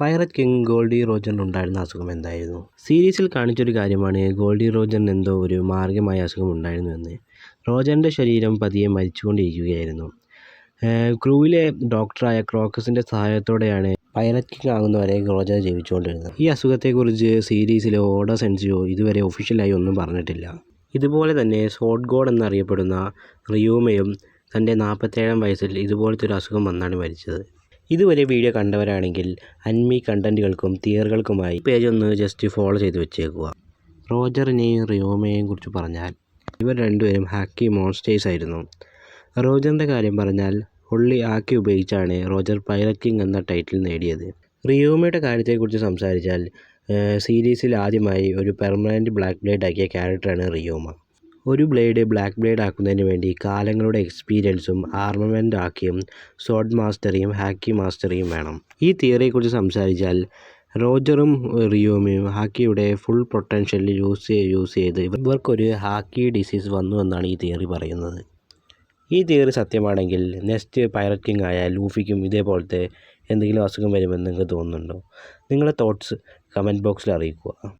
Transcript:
Piret king Goldy റോജറിനുണ്ടായിരുന്ന അസുഖം എന്തായിരുന്നു? സീരീസിൽ കാണിച്ചൊരു കാര്യമാണ് ഗോൾഡി റോജറിന് എന്തോ ഒരു മാർഗ്ഗമായ അസുഖം ഉണ്ടായിരുന്നു എന്ന്. റോജറിൻ്റെ ശരീരം പതിയെ മരിച്ചുകൊണ്ടിരിക്കുകയായിരുന്നു. ക്രൂവിലെ ഡോക്ടറായ ക്രോക്കസിൻ്റെ സഹായത്തോടെയാണ് പൈററ്റ് കിങ് ആകുന്നവരെ റോജർ ജീവിച്ചുകൊണ്ടിരുന്നത്. ഈ അസുഖത്തെക്കുറിച്ച് സീരീസിലോ ഓഡ സെൻസിയോ ഇതുവരെ ഒഫീഷ്യലായി ഒന്നും പറഞ്ഞിട്ടില്ല. ഇതുപോലെ തന്നെ സോഡ് ഗോഡ് എന്നറിയപ്പെടുന്ന റിയൂമയും തൻ്റെ 47-ാം വയസ്സിൽ ഇതുപോലത്തെ ഒരു അസുഖം വന്നാണ് മരിച്ചത്. ഇതുവരെ വീഡിയോ കണ്ടവരാണെങ്കിൽ അനിമി കണ്ടന്റുകൾക്കും തിയറികൾക്കുമായി പേജ് ഒന്ന് ജസ്റ്റ് ഫോളോ ചെയ്ത് വെച്ചേക്കുക. റോജറിനെയും റിയൂമയെയും കുറിച്ച് പറഞ്ഞാൽ ഇവർ രണ്ടുപേരും ഹാക്കി മോൺസ്റ്റേഴ്സ് ആയിരുന്നു. റോജറിൻ്റെ കാര്യം പറഞ്ഞാൽ ഒള്ളി ഹാക്കി ഉപയോഗിച്ചാണ് റോജർ പൈററ്റ് കിങ് എന്ന ടൈറ്റിൽ നേടിയത്. റിയൂമയുടെ കാര്യത്തെക്കുറിച്ച് സംസാരിച്ചാൽ സീരീസിൽ ആദ്യമായി ഒരു പെർമനൻറ്റ് ബ്ലാക്ക് ബ്ലേഡ് ആക്കിയ ക്യാരക്ടറാണ് റിയൂമ. ഒരു ബ്ലേഡ് ബ്ലാക്ക് ബ്ലേഡ് ആക്കുന്നതിന് വേണ്ടി കാലങ്ങളുടെ എക്സ്പീരിയൻസും ആർമമെൻ്റ് ആക്കിയും സോഡ് മാസ്റ്ററിയും ഹാക്കി മാസ്റ്ററിയും വേണം. ഈ തിയറിയെക്കുറിച്ച് സംസാരിച്ചാൽ റോജറും റിയൂമയും ഹാക്കിയുടെ ഫുൾ പൊട്ടൻഷ്യൽ യൂസ് ചെയ്ത് ഇവർക്കൊരു ഹാക്കി ഡിസീസ് വന്നു എന്നാണ് ഈ തിയറി പറയുന്നത്. ഈ തിയറി സത്യമാണെങ്കിൽ നെക്സ്റ്റ് പൈററ്റ് കിങ് ആയ ലൂഫിക്കും ഇതേപോലത്തെ എന്തെങ്കിലും അസുഖം വരുമെന്ന് നിങ്ങൾക്ക് തോന്നുന്നുണ്ടോ? നിങ്ങളുടെ തോട്ട്സ് കമൻറ്റ് ബോക്സിൽ അറിയിക്കുക.